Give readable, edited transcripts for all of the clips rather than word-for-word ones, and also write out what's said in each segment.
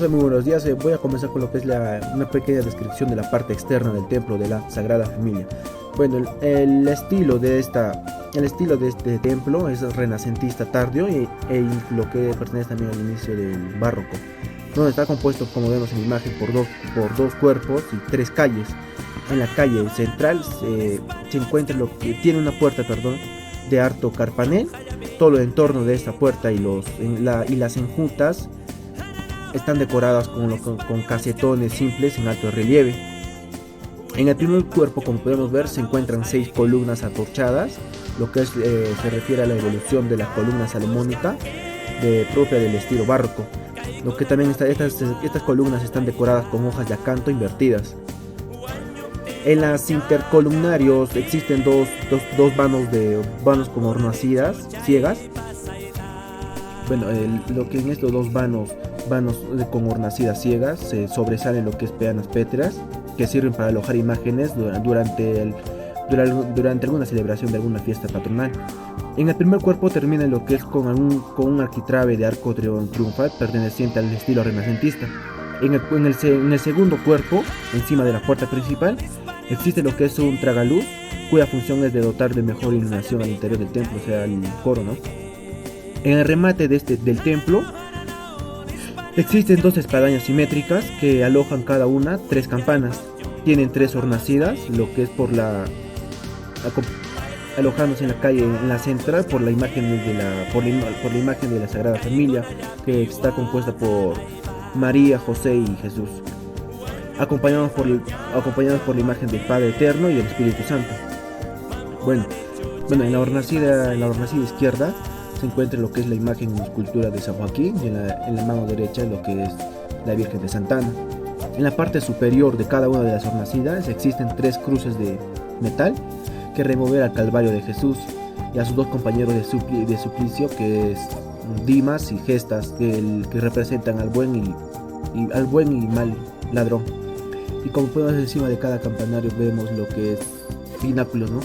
profesor, muy buenos días. Voy a comenzar con lo que es una pequeña descripción de la parte externa del templo de la Sagrada Familia. Bueno, el estilo de este templo es renacentista tardío e lo que pertenece también al inicio del barroco, donde está compuesto, como vemos en la imagen, por dos cuerpos y tres calles. En la calle central se encuentra lo que tiene una puerta, perdón, de harto carpanel. Todo el entorno de esta puerta y las enjutas están decoradas con casetones simples en alto relieve. En el primer cuerpo, como podemos ver, se encuentran 6 columnas atorchadas, lo que se refiere a la evolución de la columna salomónica propia del estilo barroco. Lo que también estas columnas están decoradas con hojas de acanto invertidas. En las intercolumnarios existen dos vanos con hornacidas ciegas. Bueno, lo que en estos dos vanos con hornacidas ciegas se sobresalen lo que es peanas pétreas, que sirven para alojar imágenes durante alguna celebración de alguna fiesta patronal. En el primer cuerpo termina lo que es con un arquitrabe de arco triunfal perteneciente al estilo renacentista. En el segundo cuerpo, encima de la puerta principal, existe lo que es un tragaluz, cuya función es de dotar de mejor iluminación al interior del templo, o sea, el coro, ¿no? En el remate del templo existen dos espadañas simétricas que alojan cada una 3 campanas. Tienen 3 hornacidas, lo que es alojándose en la calle, en la central, por la imagen de la Sagrada Familia, que está compuesta por María, José y Jesús, acompañados por la imagen del Padre Eterno y el Espíritu Santo. Bueno, en la hornacida izquierda se encuentra lo que es la imagen en escultura de San Joaquín, y en la mano derecha lo que es la Virgen de Santana. En la parte superior de cada una de las hornacidas existen 3 cruces de metal que remover al Calvario de Jesús y a sus 2 compañeros de suplicio, que es Dimas y Gestas, que representan al buen y mal ladrón. Y como podemos ver, encima de cada campanario vemos lo que es pináculos, ¿no?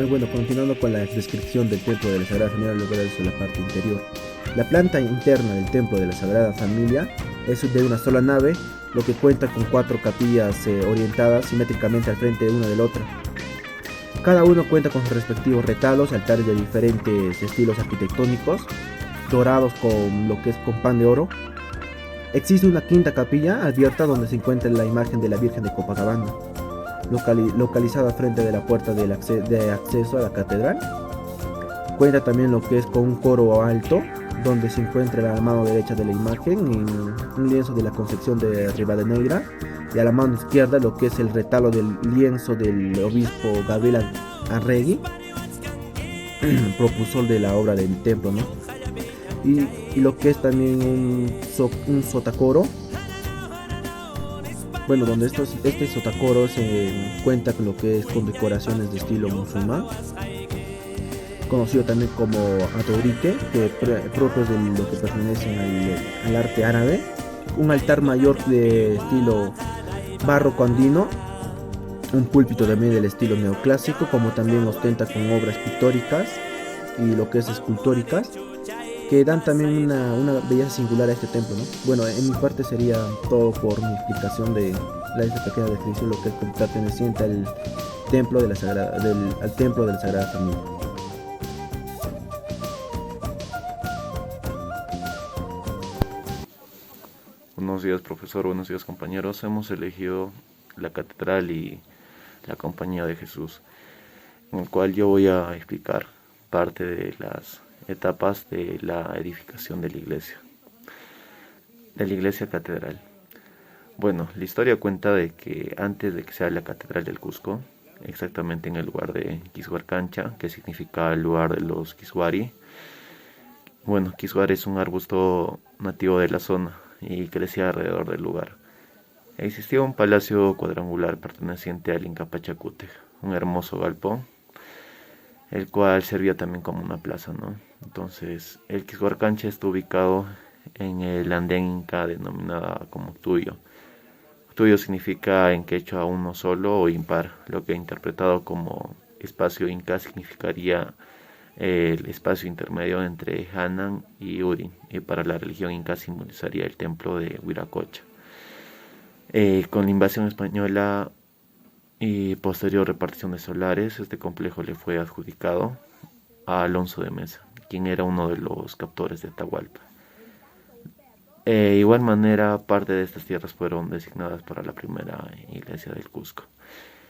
Bueno, continuando con la descripción del templo de la Sagrada Familia, luego de la parte interior. La planta interna del templo de la Sagrada Familia es de una sola nave, lo que cuenta con 4 capillas orientadas simétricamente al frente de una de la otra. Cada uno cuenta con sus respectivos retalos, altares de diferentes estilos arquitectónicos, dorados con pan de oro. Existe una quinta capilla abierta donde se encuentra la imagen de la Virgen de Copacabana, localizada frente de la puerta de acceso a la catedral. Cuenta también lo que es con un coro alto, donde se encuentra a la mano derecha de la imagen un lienzo de la Concepción de Rivadeneira, y a la mano izquierda lo que es el retalo del lienzo del obispo Gabriel Arregui, propulsor de la obra del templo, ¿no? Y lo que es también un sotacoro. Bueno, donde este sotacoro se cuenta con lo que es con decoraciones de estilo musulmán, conocido también como ataurique, propios de lo que pertenecen al arte árabe. Un altar mayor de estilo barroco andino, un púlpito también del estilo neoclásico, como también ostenta con obras pictóricas y lo que es escultóricas, que dan también una belleza singular a este templo, ¿no? Bueno, en mi parte sería todo por mi explicación de esta pequeña descripción, lo que es perteneciente al templo de la Sagrada Familia. Buenos días, profesor, buenos días, compañeros. Hemos elegido la catedral y la Compañía de Jesús, en el cual yo voy a explicar parte de las etapas de la edificación de la iglesia catedral. Bueno, la historia cuenta de que antes de que sea la catedral del Cusco, exactamente en el lugar de Quishuarcancha, que significa el lugar de los Quishuari. Bueno, Quishuar es un arbusto nativo de la zona y crecía alrededor del lugar. Existía un palacio cuadrangular perteneciente al Inca Pachacútec, un hermoso galpón, el cual servía también como una plaza, ¿no? Entonces, el Quishuarcancha está ubicado en el andén inca denominada como Tuyo. Tuyo significa en quechua uno solo o impar, lo que interpretado como espacio inca significaría el espacio intermedio entre Hanan y Urin, y para la religión inca simbolizaría el templo de Huiracocha. Con la invasión española y posterior repartición de solares, este complejo le fue adjudicado a Alonso de Mesa, quien era uno de los captores de Atahualpa. Igual manera, parte de estas tierras fueron designadas para la primera iglesia del Cusco,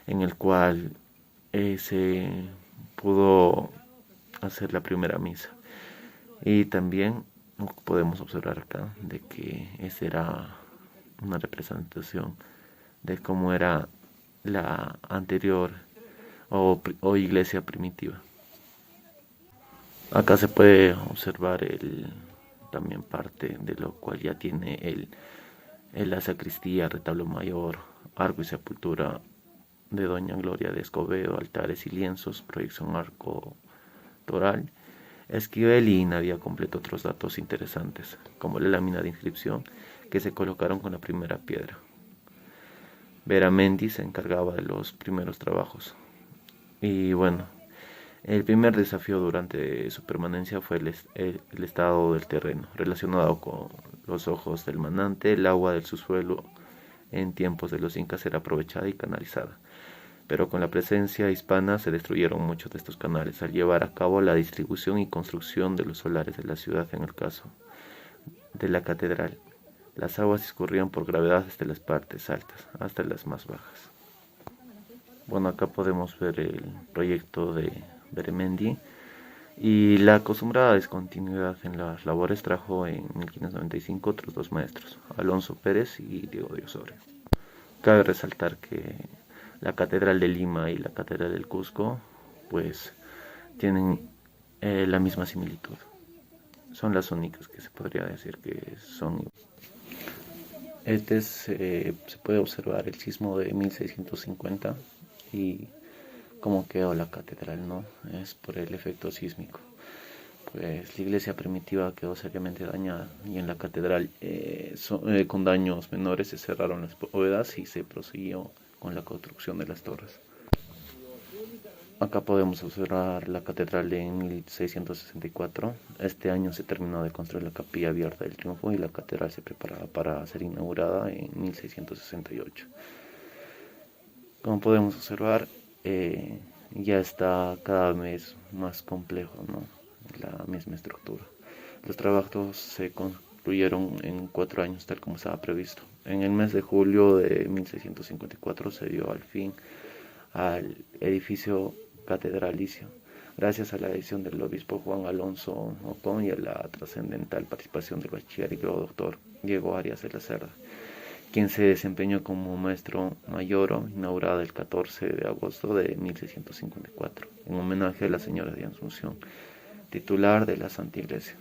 en el cual se pudo hacer la primera misa. Y también podemos observar acá de que esa era una representación de cómo era la anterior o iglesia primitiva. Acá se puede observar también parte de lo cual ya tiene la sacristía, retablo mayor, arco y sepultura de Doña Gloria de Escobedo, altares y lienzos, proyección arco toral, esquivel y había completo otros datos interesantes, como la lámina de inscripción que se colocaron con la primera piedra. Veramendi se encargaba de los primeros trabajos. Y bueno, el primer desafío durante su permanencia fue el estado del terreno, relacionado con los ojos del manante. El agua del subsuelo en tiempos de los incas era aprovechada y canalizada, pero con la presencia hispana se destruyeron muchos de estos canales al llevar a cabo la distribución y construcción de los solares de la ciudad. En el caso de la catedral, las aguas discurrían por gravedad desde las partes altas hasta las más bajas. Bueno, acá podemos ver el proyecto de Veramendi, y la acostumbrada discontinuidad en las labores trajo en 1595 otros dos maestros, Alonso Pérez y Diego de Osorio. Cabe resaltar que la Catedral de Lima y la Catedral del Cusco pues tienen la misma similitud. Son las únicas que se podría decir que son. Se puede observar el sismo de 1650 y cómo quedó la catedral, ¿no? Es por el efecto sísmico. Pues la iglesia primitiva quedó seriamente dañada y en la catedral con daños menores se cerraron las bóvedas y se prosiguió con la construcción de las torres. Acá podemos observar la catedral de 1664. Este año se terminó de construir la capilla abierta del Triunfo y la catedral se preparaba para ser inaugurada en 1668. Como podemos observar, ya está cada vez más complejo, ¿no? La misma estructura. Los trabajos se concluyeron en 4 años, tal como estaba previsto. En el mes de julio de 1654 se dio al fin al edificio catedralicio, gracias a la decisión del obispo Juan Alonso Ocón y a la trascendental participación del bachiller y doctor Diego Arias de la Cerda, quien se desempeñó como maestro mayor, inaugurada el 14 de agosto de 1654, en homenaje a la Señora de Asunción, titular de la Santa Iglesia.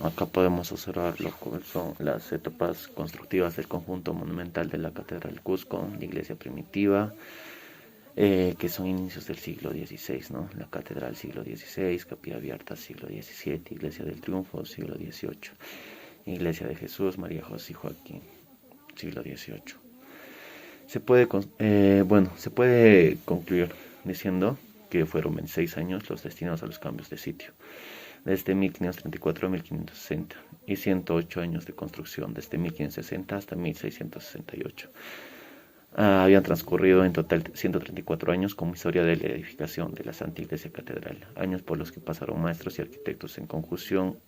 Acá podemos observar lo que son las etapas constructivas del conjunto monumental de la Catedral Cusco, la iglesia primitiva, que son inicios del siglo XVI, ¿no? La catedral siglo XVI, capilla abierta siglo XVII, iglesia del Triunfo siglo XVIII, iglesia de Jesús, María José y Joaquín siglo XVIII. Se puede concluir diciendo que fueron 26 años los destinados a los cambios de sitio, desde 1534 a 1560, y 108 años de construcción, desde 1560 hasta 1668. Habían transcurrido en total 134 años como historia de la edificación de la Santa Iglesia Catedral, años por los que pasaron maestros y arquitectos en conjunción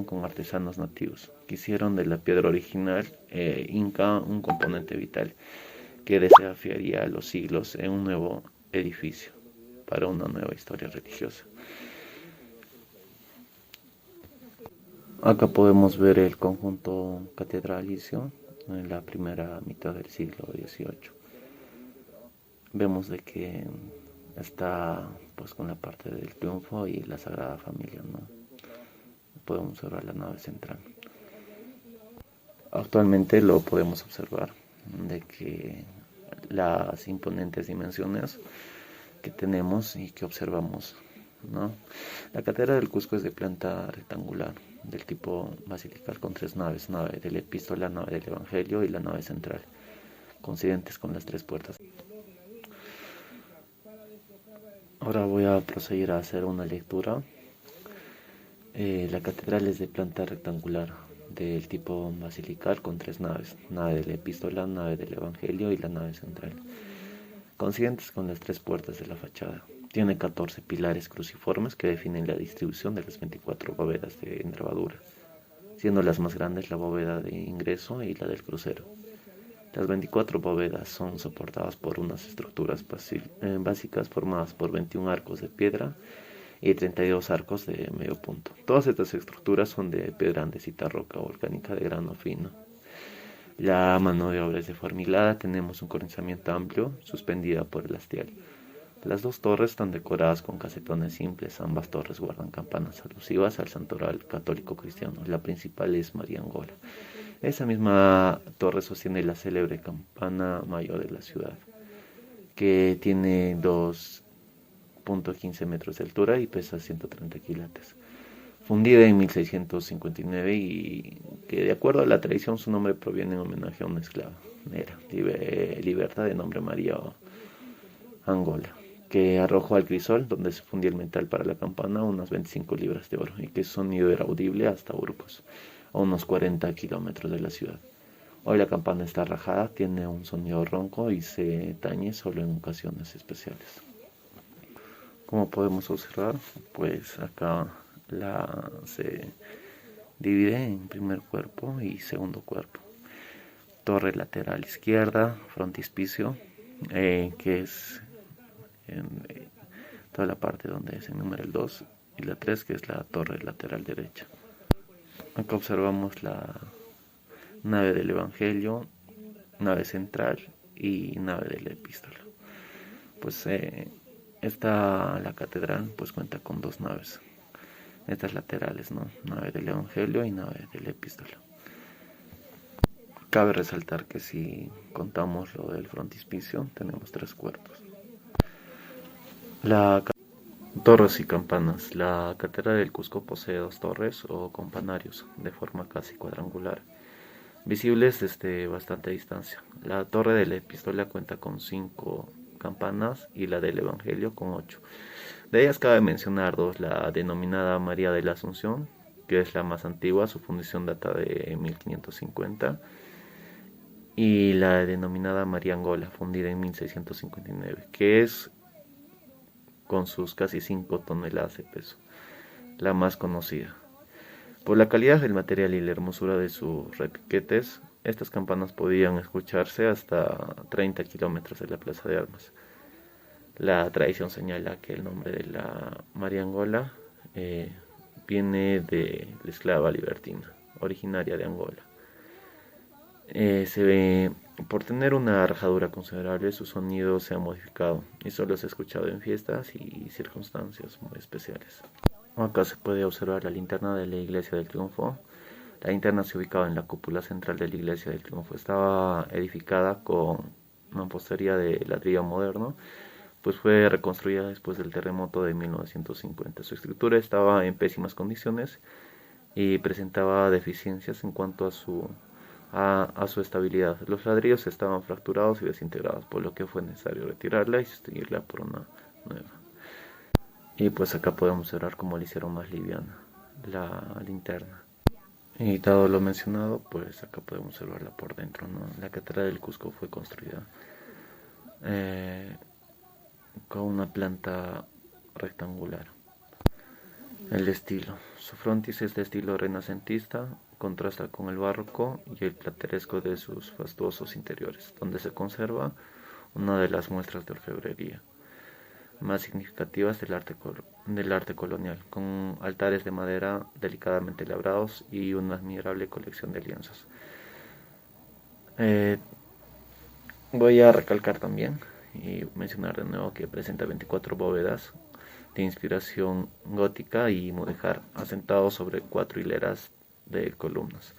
con artesanos nativos, que hicieron de la piedra original inca un componente vital que desafiaría a los siglos en un nuevo edificio para una nueva historia religiosa. Acá podemos ver el conjunto catedralicio en la primera mitad del siglo XVIII. Vemos de que está pues con la parte del Triunfo y la Sagrada Familia, ¿no? Podemos observar la nave central. Actualmente lo podemos observar de que las imponentes dimensiones que tenemos y que observamos, ¿no? La catedral del Cusco es de planta rectangular, del tipo basilical, con 3 naves, nave de la epístola, nave del evangelio y la nave central, coincidentes con las 3 puertas. Ahora voy a proceder a hacer una lectura. La catedral es de planta rectangular, del tipo basilical, con tres naves: nave de la epístola, nave del evangelio y la nave central, coincidentes con las tres puertas de la fachada. Tiene 14 pilares cruciformes que definen la distribución de las 24 bóvedas de nervadura, siendo las más grandes la bóveda de ingreso y la del crucero. Las 24 bóvedas son soportadas por unas estructuras básicas formadas por 21 arcos de piedra y 32 arcos de medio punto. Todas estas estructuras son de piedra andesita, roca volcánica de grano fino. La mano de obra es de forma hilada, tenemos un cornizamiento amplio suspendida por el hastial. Las dos torres están decoradas con casetones simples. Ambas torres guardan campanas alusivas al santoral católico cristiano. La principal es María Angola. Esa misma torre sostiene la célebre campana mayor de la ciudad, que tiene 2,15 metros de altura y pesa 130 quilates. Fundida en 1659 y que, de acuerdo a la tradición, su nombre proviene en homenaje a una esclava negra, liberta de nombre María Angola, que arrojó al crisol, donde se fundía el metal para la campana, unas 25 libras de oro, y que su sonido era audible hasta Burgos, a unos 40 kilómetros de la ciudad. Hoy la campana está rajada, tiene un sonido ronco y se tañe solo en ocasiones especiales. Como podemos observar, pues acá se divide en primer cuerpo y segundo cuerpo. Torre lateral izquierda, frontispicio, que es en toda la parte donde se enumera el 2, y la 3, que es la torre lateral derecha. Acá observamos la nave del evangelio, nave central y nave de la epístola. Pues la catedral pues cuenta con dos naves, estas laterales, ¿no? Nave del evangelio y nave de la epístola. Cabe resaltar que si contamos lo del frontispicio, tenemos tres cuerpos. Torres y campanas. La catedral del Cusco posee dos torres o campanarios de forma casi cuadrangular, visibles desde bastante distancia. La torre de la epístola cuenta con 5 campanas y la del evangelio con 8. De ellas cabe mencionar dos: la denominada María de la Asunción, que es la más antigua, su fundación data de 1550, y la denominada María Angola, fundida en 1659, que es, con sus casi 5 toneladas de peso, la más conocida. Por la calidad del material y la hermosura de sus repiquetes, estas campanas podían escucharse hasta 30 kilómetros de la Plaza de Armas. La tradición señala que el nombre de la María Angola viene de la esclava libertina, originaria de Angola. Por tener una rajadura considerable, su sonido se ha modificado y solo se ha escuchado en fiestas y circunstancias muy especiales. Acá se puede observar la linterna de la Iglesia del Triunfo. La linterna se ubicaba en la cúpula central de la Iglesia del Triunfo. Estaba edificada con mampostería de ladrillo moderno, pues fue reconstruida después del terremoto de 1950. Su estructura estaba en pésimas condiciones y presentaba deficiencias en cuanto a su estabilidad. Los ladrillos estaban fracturados y desintegrados, por lo que fue necesario retirarla y sustituirla por una nueva. Y pues acá podemos observar cómo le hicieron más liviana la linterna. Y dado lo mencionado, pues acá podemos observarla por dentro, ¿no? La catedral del Cusco fue construida con una planta rectangular. El estilo. Su frontis es de estilo renacentista, contrasta con el barroco y el plateresco de sus fastuosos interiores, donde se conserva una de las muestras de orfebrería más significativas del arte colonial, con altares de madera delicadamente labrados y una admirable colección de lienzos. Voy a recalcar también y mencionar de nuevo que presenta 24 bóvedas de inspiración gótica y mudéjar, asentados sobre 4 hileras de columnas.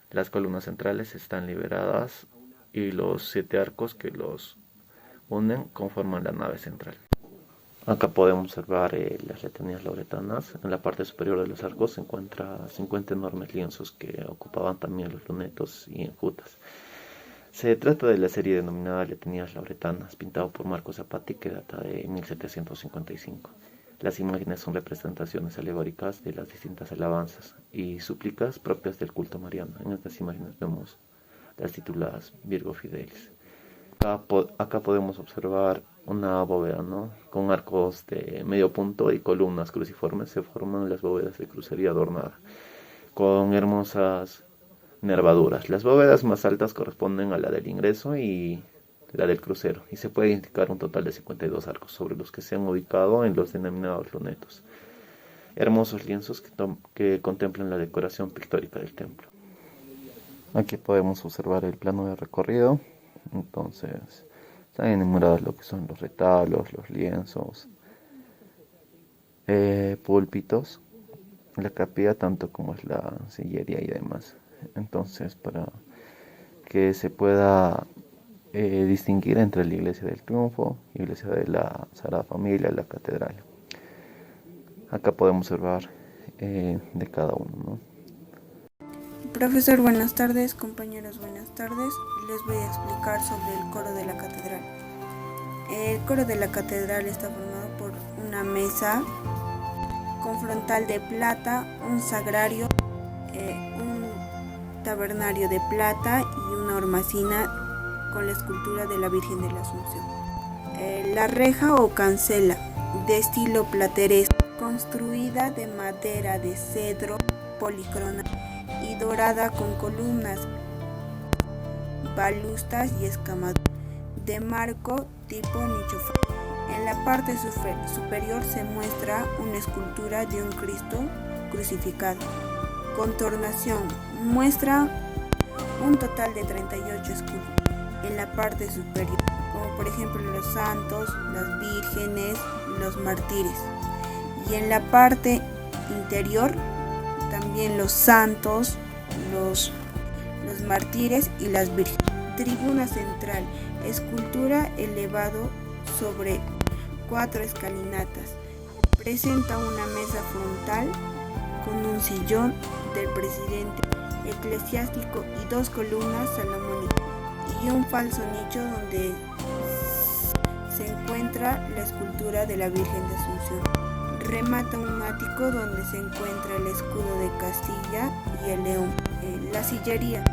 Las columnas centrales están liberadas y los 7 arcos que los unen conforman la nave central. Acá podemos observar las letanías lauretanas. En la parte superior de los arcos se encuentran 50 enormes lienzos que ocupaban también los lunetos y enjutas. Se trata de la serie denominada Letanías Lauretanas, pintado por Marco Zapati, que data de 1755. Las imágenes son representaciones alegóricas de las distintas alabanzas y súplicas propias del culto mariano. En estas imágenes vemos las tituladas Virgo Fidelis. Acá podemos observar una bóveda, ¿no? Con arcos de medio punto y columnas cruciformes. Se forman las bóvedas de crucería adornada con hermosas nervaduras. Las bóvedas más altas corresponden a la del ingreso y la del crucero, y se puede indicar un total de 52 arcos, sobre los que se han ubicado en los denominados lunetos. Hermosos lienzos que contemplan la decoración pictórica del templo. Aquí podemos observar el plano de recorrido. Entonces, están enumerados lo que son los retablos, los lienzos, púlpitos, la capilla, tanto como es la sillería y demás. Entonces, para que se pueda distinguir entre la Iglesia del Triunfo, Iglesia de la Sagrada Familia, la Catedral. Acá podemos observar de cada uno, ¿no? Profesor, buenas tardes. Compañeros, buenas tardes. Les voy a explicar sobre el coro de la catedral. El coro de la catedral está formado por una mesa con frontal de plata, un sagrario, un tabernario de plata y una hornacina con la escultura de la Virgen de la Asunción. La reja o cancela, de estilo plateresco, construida de madera de cedro policromada y dorada con columnas, balustas y escamaduras, de marco tipo nicho. En la parte superior se muestra una escultura de un Cristo crucificado. Contornación muestra un total de 38 esculturas en la parte superior, como por ejemplo los santos, las vírgenes, los mártires. Y en la parte interior también los santos, los mártires y las vírgenes. Tribuna central, escultura elevado sobre 4 escalinatas. Presenta una mesa frontal con un sillón del presidente eclesiástico y 2 columnas salomónicas y un falso nicho donde se encuentra la escultura de la Virgen de Asunción. Remata un ático donde se encuentra el escudo de Castilla y el león. La sillería,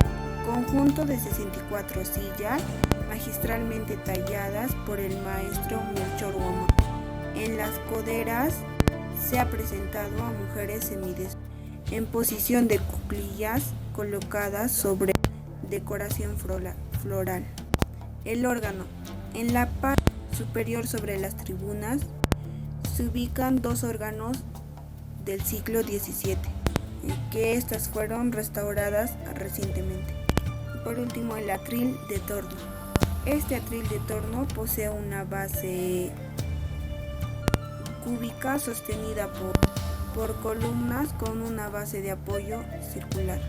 conjunto de 64 sillas magistralmente talladas por el maestro Melchor Guamán. En las coderas se ha presentado a mujeres semidesnudas en posición de cuclillas colocadas sobre decoración floral. El órgano, en la parte superior sobre las tribunas se ubican 2 órganos del siglo XVII, que estas fueron restauradas recientemente. Por último, el atril de torno. Este atril de torno posee una base cúbica sostenida por columnas con una base de apoyo circular,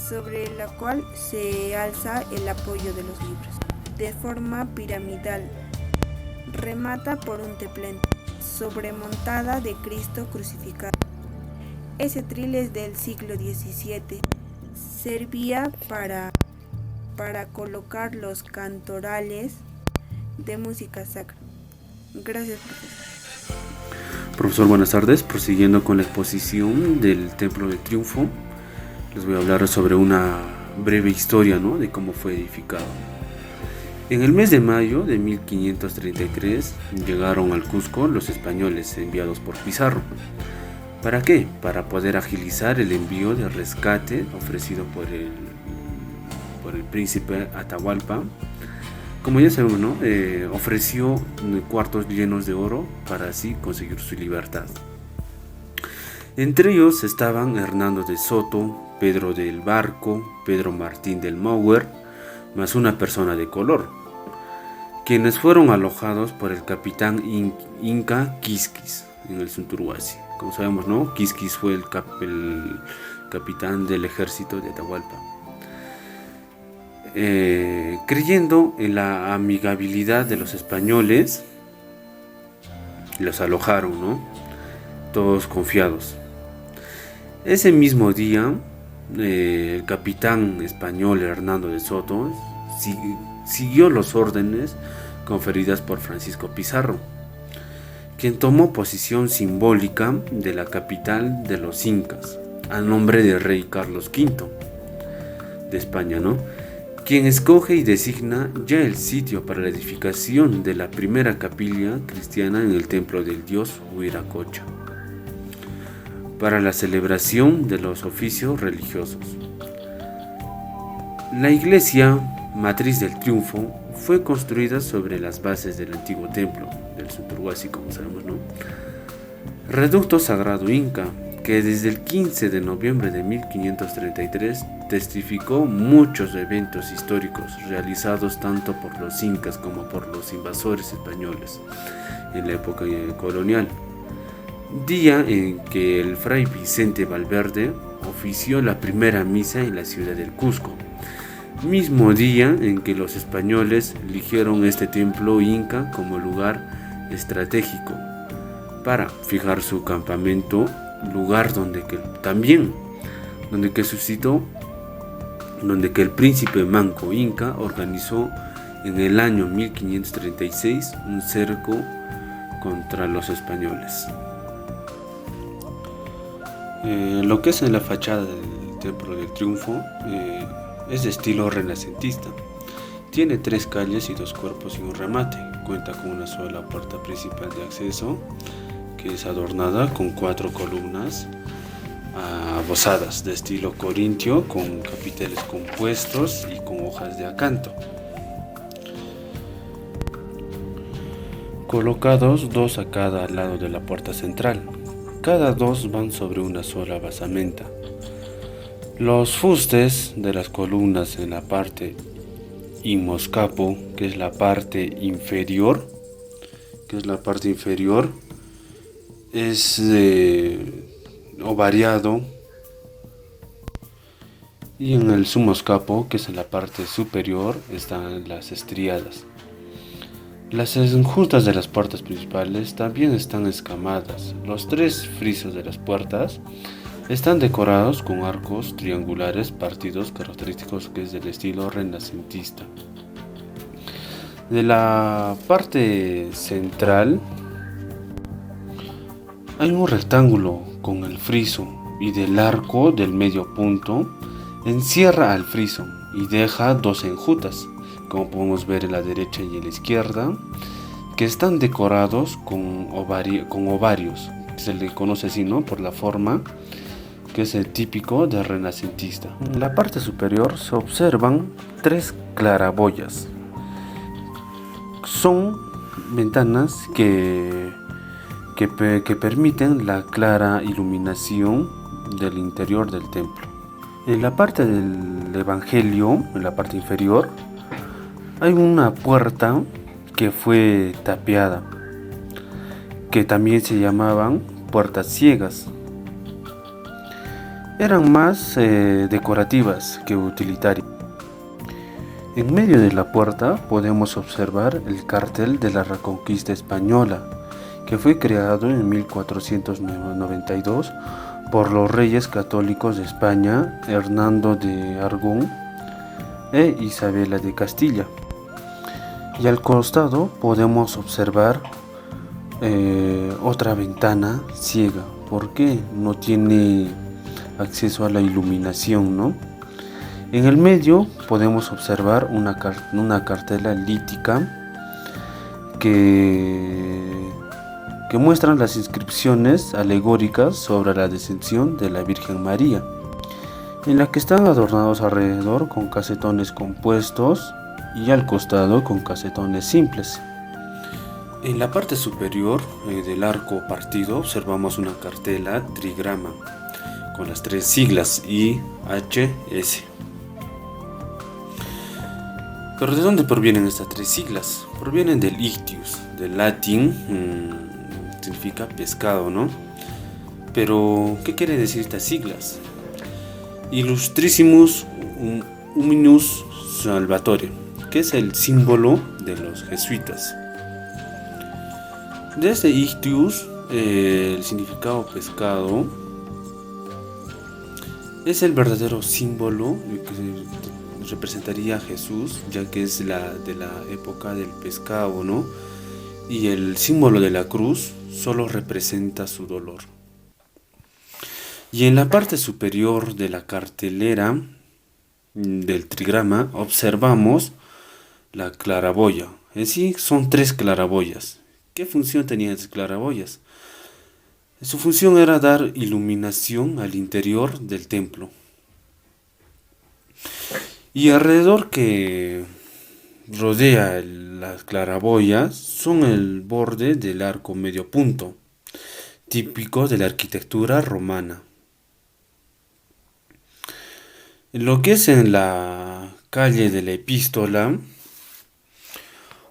sobre la cual se alza el apoyo de los libros, de forma piramidal. Remata por un templete sobremontada de Cristo crucificado. Ese atril es del siglo XVII. Servía para colocar los cantorales de música sacra. Gracias, profesor. Profesor, buenas tardes. Prosiguiendo con la exposición del Templo de Triunfo, les voy a hablar sobre una breve historia, ¿no?, de cómo fue edificado. En el mes de mayo de 1533 llegaron al Cusco los españoles enviados por Pizarro. ¿Para qué? Para poder agilizar el envío de rescate ofrecido por el príncipe Atahualpa. Como ya sabemos, ¿no?, ofreció cuartos llenos de oro para así conseguir su libertad. Entre ellos estaban Hernando de Soto, Pedro del Barco, Pedro Martín del Mauer, más una persona de color, quienes fueron alojados por el capitán Inca Quisquis en el Sunturuasi. Como sabemos, ¿no?, Quisquis fue el capitán del ejército de Atahualpa. Creyendo en la amigabilidad de los españoles, los alojaron, ¿no?, todos confiados. Ese mismo día, el capitán español Hernando de Soto siguió las órdenes conferidas por Francisco Pizarro, quien tomó posición simbólica de la capital de los incas, a nombre del rey Carlos V de España, ¿no? Quien escoge y designa ya el sitio para la edificación de la primera capilla cristiana en el templo del dios Huiracocha, para la celebración de los oficios religiosos. La iglesia matriz del Triunfo fue construida sobre las bases del antiguo templo del Sunturuasi, como sabemos, ¿no? Reducto sagrado inca, que desde el 15 de noviembre de 1533 testificó muchos eventos históricos realizados tanto por los incas como por los invasores españoles en la época colonial. Día en que el fray Vicente Valverde ofició la primera misa en la ciudad del Cusco, mismo día en que los españoles eligieron este templo inca como lugar estratégico para fijar su campamento, lugar donde el príncipe Manco Inca organizó en el año 1536 un cerco contra los españoles. Lo que es en la fachada del Templo del Triunfo es de estilo renacentista. Tiene 3 calles y 2 cuerpos y un remate. Cuenta con una sola puerta principal de acceso, que es adornada con 4 columnas abosadas de estilo corintio, con capiteles compuestos y con hojas de acanto, colocados 2 a cada lado de la puerta central. Cada 2 van sobre una sola basamenta. Los fustes de las columnas en la parte imoscapo, que es la parte inferior, es ovariado, y en el sumoscapo, que es en la parte superior, están las estriadas. Las enjutas de las puertas principales también están escamadas. Los 3 frisos de las puertas están decorados con arcos triangulares partidos característicos, que es del estilo renacentista. De la parte central hay un rectángulo con el friso, y del arco del medio punto encierra al friso y deja 2 enjutas, como podemos ver en la derecha y en la izquierda, que están decorados con ovarios. Se le conoce así, ¿no?, por la forma, que es el típico de renacentista. En la parte superior se observan 3 claraboyas. Son ventanas que permiten la clara iluminación del interior del templo. En la parte del Evangelio, en la parte inferior, hay una puerta que fue tapiada, que también se llamaban puertas ciegas. Eran más decorativas que utilitarias. En medio de la puerta podemos observar el cartel de la Reconquista Española, que fue creado en 1492 por los reyes católicos de España, Hernando de Aragón e Isabela de Castilla. Y al costado podemos observar otra ventana ciega, porque no tiene acceso a la iluminación, ¿no? En el medio podemos observar una cartela lítica que muestran las inscripciones alegóricas sobre la descensión de la Virgen María, en la que están adornados alrededor con casetones compuestos y al costado con casetones simples. En la parte superior del arco partido observamos una cartela trigrama con las 3 siglas IHS. ¿Pero de dónde provienen estas 3 siglas? Provienen del ictius, del latín, significa pescado, ¿no? Pero, ¿qué quiere decir estas siglas? Illustrissimus Huminus Salvatore, que es el símbolo de los jesuitas. De este ictius, el significado pescado es el verdadero símbolo que representaría a Jesús, ya que es de la época del pescado, ¿no? Y el símbolo de la cruz solo representa su dolor. Y en la parte superior de la cartelera del trigrama observamos la claraboya. En sí son 3 claraboyas. ¿Qué función tenían esas claraboyas? Su función era dar iluminación al interior del templo. Y alrededor que rodea las claraboyas son el borde del arco medio punto, típico de la arquitectura romana. Lo que es en la calle de la Epístola,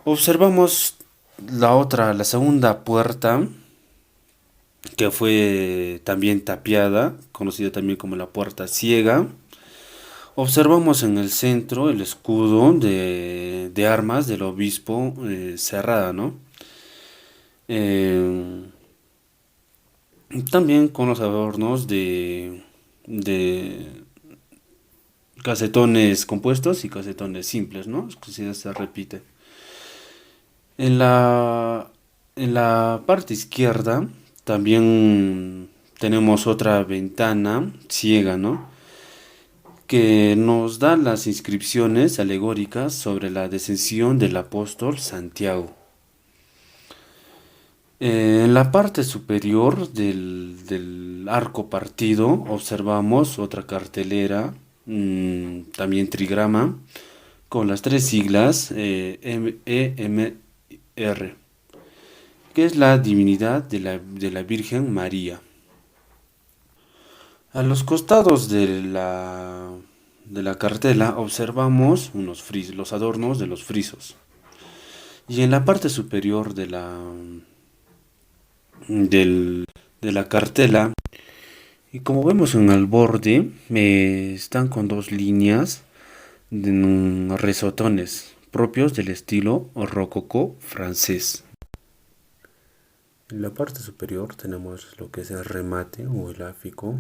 observamos la segunda puerta, que fue también tapiada, conocida también como la puerta ciega. Observamos en el centro el escudo de armas del obispo cerrada, ¿no? También con los adornos de casetones compuestos y casetones simples, ¿no? Que se repite. En la parte izquierda también tenemos otra ventana ciega, ¿no? Que nos da las inscripciones alegóricas sobre la descensión del apóstol Santiago. En la parte superior del arco partido observamos otra cartelera, también trigrama, con las 3 siglas EMR, que es la divinidad de la Virgen María. A los costados de la cartela observamos los adornos de los frisos. Y en la parte superior de la cartela, y como vemos en el borde, están con 2 líneas de resotones propios del estilo rococó francés. En la parte superior tenemos lo que es el remate o el áfico.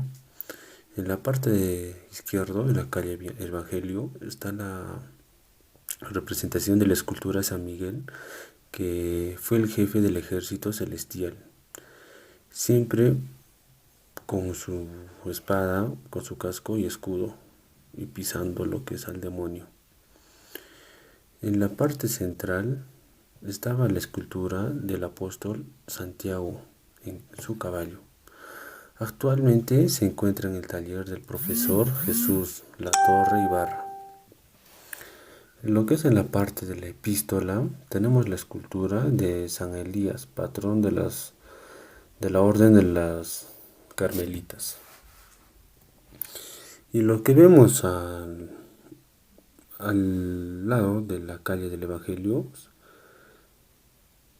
En la parte izquierda de la calle Evangelio está la representación de la escultura de San Miguel, que fue el jefe del ejército celestial, siempre con su espada, con su casco y escudo, y pisando lo que es al demonio. En la parte central estaba la escultura del apóstol Santiago en su caballo. Actualmente se encuentra en el taller del profesor Jesús Latorre Ibarra. En lo que es en la parte de la epístola, tenemos la escultura de San Elías, patrón de la orden de las carmelitas. Y lo que vemos al lado de la calle del Evangelio,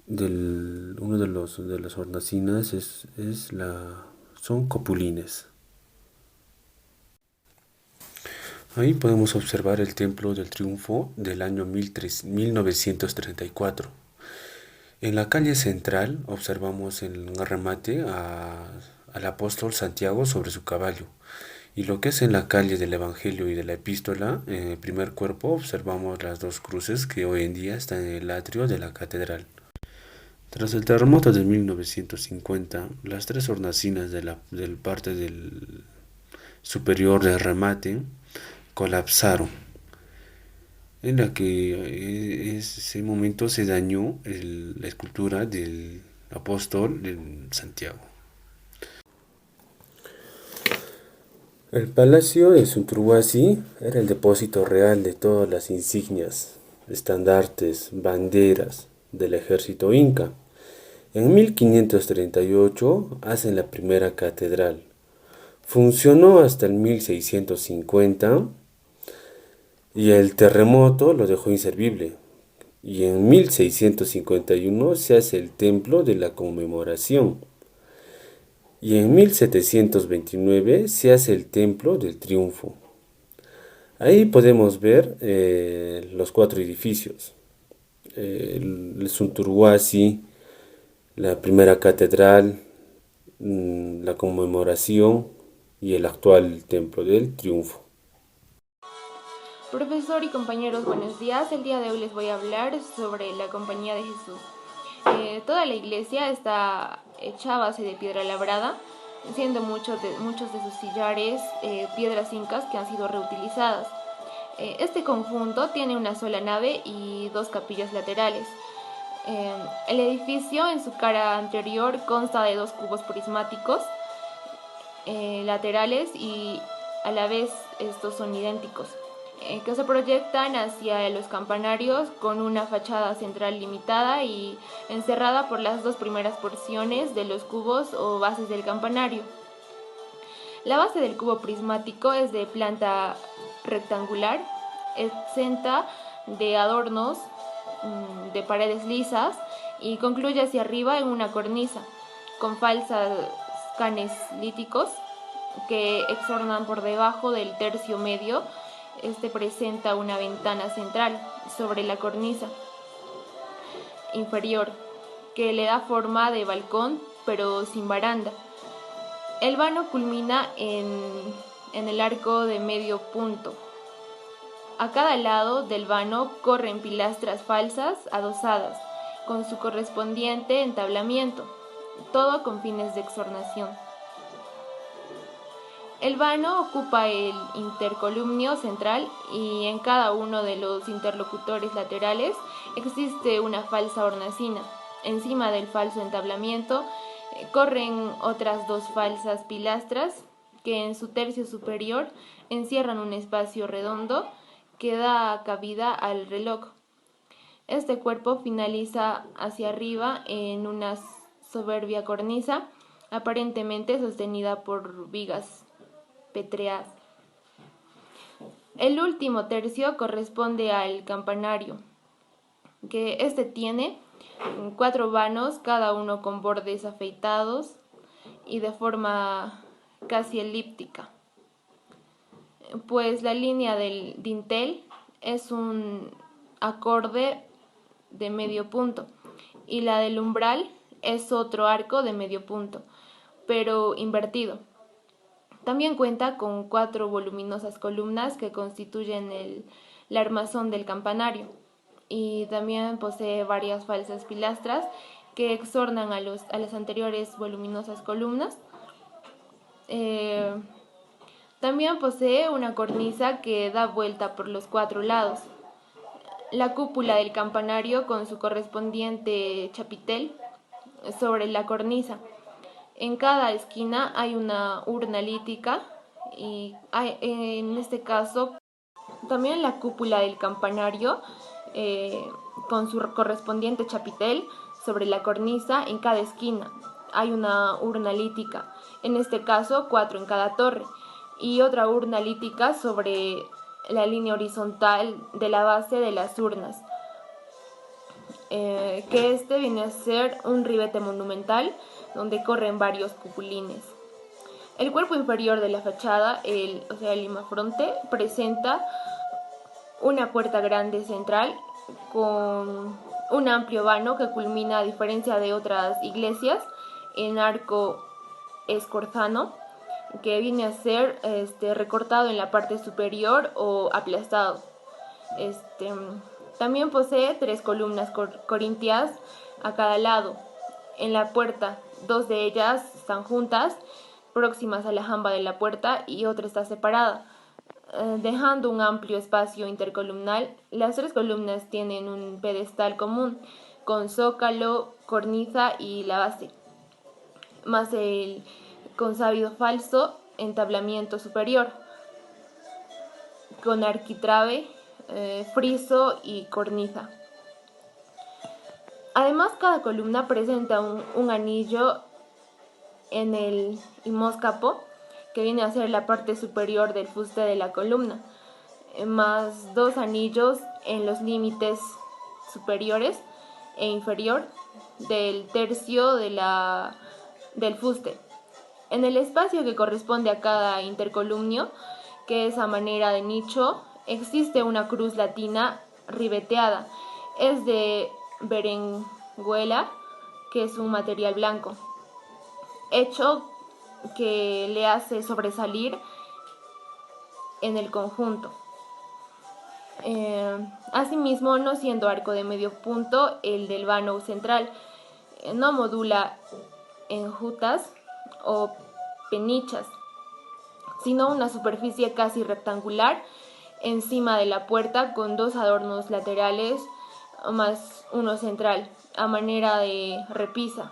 uno de las hornacinas son copulines. Ahí podemos observar el Templo del Triunfo del año 1934. En la calle central observamos en un remate al apóstol Santiago sobre su caballo. Y lo que es en la calle del Evangelio y de la Epístola, en el primer cuerpo observamos las 2 cruces que hoy en día están en el atrio de la catedral. Tras el terremoto de 1950, las 3 hornacinas del parte del superior del remate colapsaron, en la que en ese momento se dañó la escultura del apóstol Santiago. El palacio de Sunturhuasi era el depósito real de todas las insignias, estandartes, banderas del ejército inca. En 1538 hacen la primera catedral. Funcionó hasta el 1650 y el terremoto lo dejó inservible. Y en 1651 se hace el templo de la conmemoración. Y en 1729 se hace el Templo del Triunfo. Ahí podemos ver los 4 edificios. El Sunturhuasi, la primera catedral, la conmemoración y el actual Templo del Triunfo. Profesor y compañeros, buenos días. El día de hoy les voy a hablar sobre la Compañía de Jesús. Toda la iglesia está hecha a base de piedra labrada, siendo muchos de sus sillares piedras incas que han sido reutilizadas. Este conjunto tiene una sola nave y 2 capillas laterales. El edificio en su cara anterior consta de 2 cubos prismáticos laterales y a la vez estos son idénticos, que se proyectan hacia los campanarios con una fachada central limitada y encerrada por las 2 primeras porciones de los cubos o bases del campanario. La base del cubo prismático es de planta rectangular, exenta de adornos de paredes lisas y concluye hacia arriba en una cornisa con falsas canes líticos que exornan por debajo del tercio medio. Este presenta una ventana central sobre la cornisa inferior que le da forma de balcón pero sin baranda. El vano culmina en el arco de medio punto. A cada lado del vano corren pilastras falsas adosadas con su correspondiente entablamiento, todo con fines de exornación. El vano ocupa el intercolumnio central y en cada uno de los interlocutores laterales existe una falsa hornacina. Encima del falso entablamiento corren otras 2 falsas pilastras que en su tercio superior encierran un espacio redondo que da cabida al reloj. Este cuerpo finaliza hacia arriba en una soberbia cornisa, aparentemente sostenida por vigas petreadas. El último tercio corresponde al campanario, que este tiene 4 vanos, cada uno con bordes afeitados y de forma casi elíptica, pues la línea del dintel es un acorde de medio punto y la del umbral es otro arco de medio punto, pero invertido. También cuenta con 4 voluminosas columnas que constituyen la armazón del campanario, y también posee varias falsas pilastras que exornan a las anteriores voluminosas columnas. También posee una cornisa que da vuelta por los 4 lados. La cúpula del campanario con su correspondiente chapitel sobre la cornisa. En cada esquina hay una urna lítica y en este caso también la cúpula del campanario con su correspondiente chapitel sobre la cornisa. En cada esquina hay una urna lítica, en este caso 4 en cada torre, y otra urna lítica sobre la línea horizontal de la base de las urnas, que este viene a ser un ribete monumental donde corren varios cupulines. El cuerpo inferior de la fachada, el imafronte, presenta una puerta grande central con un amplio vano que culmina, a diferencia de otras iglesias, en arco escorzano, que viene a ser recortado en la parte superior o aplastado. También posee 3 columnas corintias a cada lado. En la puerta, 2 de ellas están juntas, próximas a la jamba de la puerta, y otra está separada, dejando un amplio espacio intercolumnal. Las 3 columnas tienen un pedestal común, con zócalo, cornisa y la base, más el consábilo falso entablamiento superior, con arquitrabe, friso y cornisa. Además, cada columna presenta un anillo en el himoscapo, que viene a ser la parte superior del fuste de la columna, más 2 anillos en los límites superiores e inferior del tercio del fuste. En el espacio que corresponde a cada intercolumnio, que es a manera de nicho, existe una cruz latina ribeteada. Es de berenguela, que es un material blanco, hecho que le hace sobresalir en el conjunto. Asimismo, no siendo arco de medio punto, el del vano central no modula enjutas o penichas, sino una superficie casi rectangular encima de la puerta con dos adornos laterales más uno central, a manera de repisa.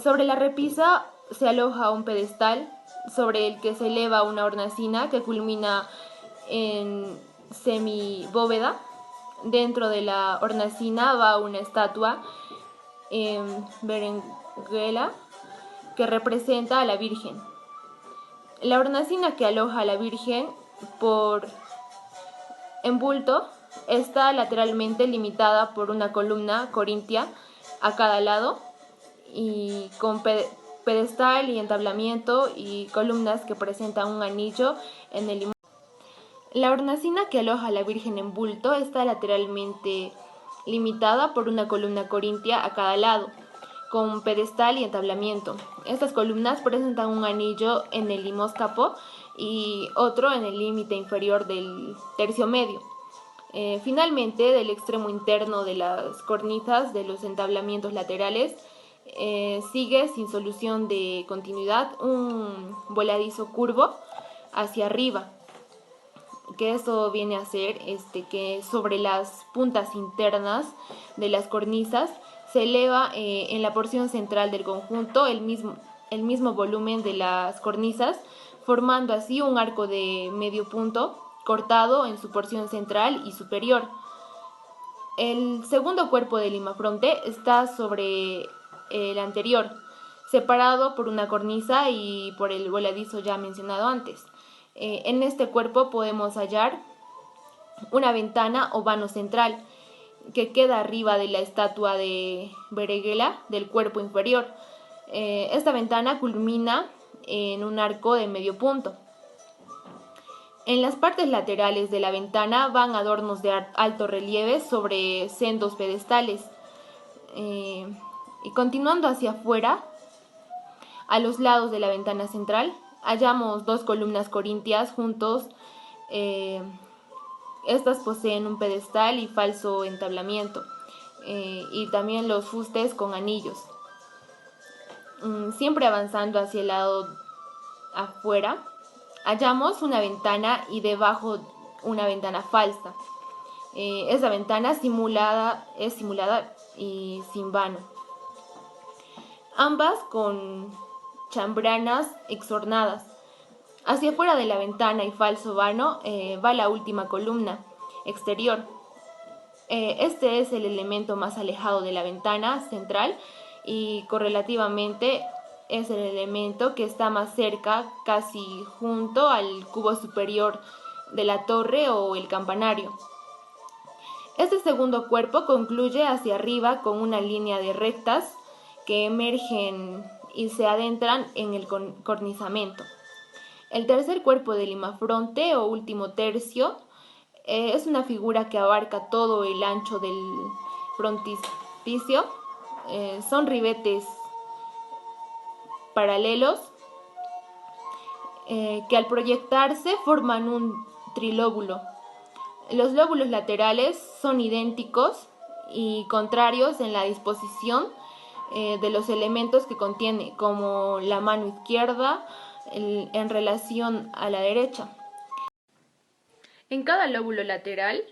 Sobre la repisa se aloja un pedestal sobre el que se eleva una hornacina que culmina en semibóveda. Dentro de la hornacina va una estatua en berenguela que representa a la Virgen. La hornacina que aloja a la Virgen por embulto está lateralmente limitada por una columna corintia a cada lado y con pedestal y entablamiento y columnas que presentan un anillo en el. La hornacina que aloja a la Virgen en bulto está lateralmente limitada por una columna corintia a cada lado, con pedestal y entablamiento. Estas columnas presentan un anillo en el limoscapo y otro en el límite inferior del tercio medio. Finalmente, del extremo interno de las cornisas de los entablamientos laterales, sigue sin solución de continuidad un voladizo curvo hacia arriba, que eso viene a ser que sobre las puntas internas de las cornisas se eleva en la porción central del conjunto el mismo volumen de las cornisas, formando así un arco de medio punto cortado en su porción central y superior. El segundo cuerpo del limafronte está sobre el anterior, separado por una cornisa y por el voladizo ya mencionado antes. En este cuerpo podemos hallar una ventana o vano central que queda arriba de la estatua de Berenguela del cuerpo inferior. Esta ventana culmina en un arco de medio punto. En las partes laterales de la ventana van adornos de alto relieve sobre sendos pedestales. Y continuando hacia afuera, a los lados de la ventana central, hallamos dos columnas corintias juntos. Estas poseen un pedestal y falso entablamiento, y también los fustes con anillos. Siempre avanzando hacia el lado afuera, hallamos una ventana y debajo una ventana falsa. Esa ventana es simulada y sin vano. Ambas con chambranas exornadas. Hacia afuera de la ventana y falso vano va la última columna exterior. Este es el elemento más alejado de la ventana central y correlativamente es el elemento que está más cerca, casi junto al cubo superior de la torre o el campanario. Este segundo cuerpo concluye hacia arriba con una línea de rectas que emergen y se adentran en el cornizamiento. El tercer cuerpo del limafronte o último tercio es una figura que abarca todo el ancho del frontispicio. Son ribetes paralelos que al proyectarse forman un trilóbulo. Los lóbulos laterales son idénticos y contrarios en la disposición de los elementos que contiene, como la mano izquierda en relación a la derecha. En cada lóbulo lateral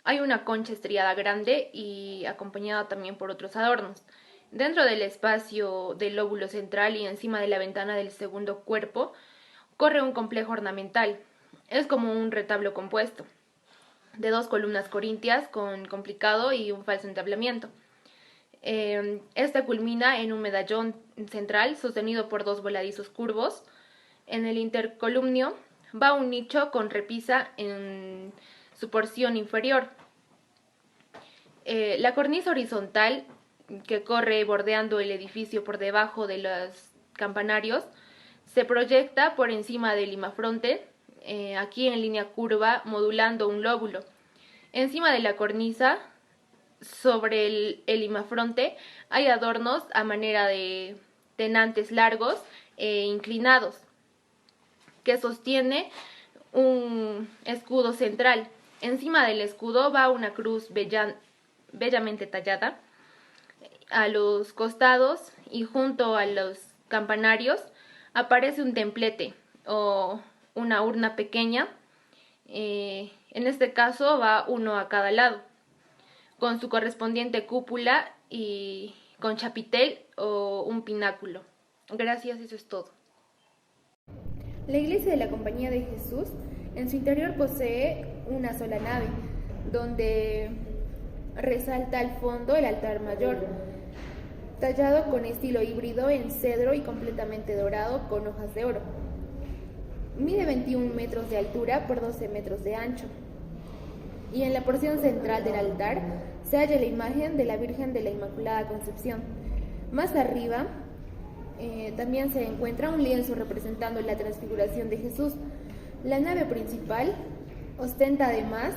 hay una concha estriada grande y acompañada también por otros adornos. Dentro del espacio del lóbulo central y encima de la ventana del segundo cuerpo corre un complejo ornamental. Es como un retablo compuesto de dos columnas corintias con complicado y un falso entablamiento. Esta culmina en un medallón central sostenido por dos voladizos curvos. En el intercolumnio va un nicho con repisa en su porción inferior. La cornisa horizontal que corre bordeando el edificio por debajo de los campanarios se proyecta por encima del limafronte, aquí en línea curva, modulando un lóbulo. Encima de la cornisa, sobre el limafronte, hay adornos a manera de tenantes largos e inclinados, que sostiene un escudo central. Encima del escudo va una cruz bellamente tallada. A los costados y junto a los campanarios aparece un templete o una urna pequeña. En este caso va uno a cada lado, con su correspondiente cúpula y con chapitel o un pináculo. Gracias, eso es todo. La iglesia de la Compañía de Jesús en su interior posee una sola nave, donde resalta al fondo el altar mayor, tallado con estilo híbrido en cedro y completamente dorado con hojas de oro. Mide 21 metros de altura por 12 metros de ancho. Y en la porción central del altar se halla la imagen de la Virgen de la Inmaculada Concepción. Más arriba también se encuentra un lienzo representando la transfiguración de Jesús. La nave principal ostenta además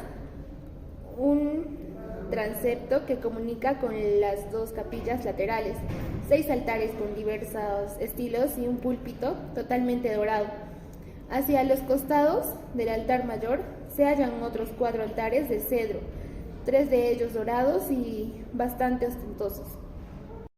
un transepto que comunica con las dos capillas laterales, 6 altares con diversos estilos y un púlpito totalmente dorado. Hacia los costados del altar mayor se hallan otros 4 altares de cedro, 3 de ellos dorados y bastante ostentosos.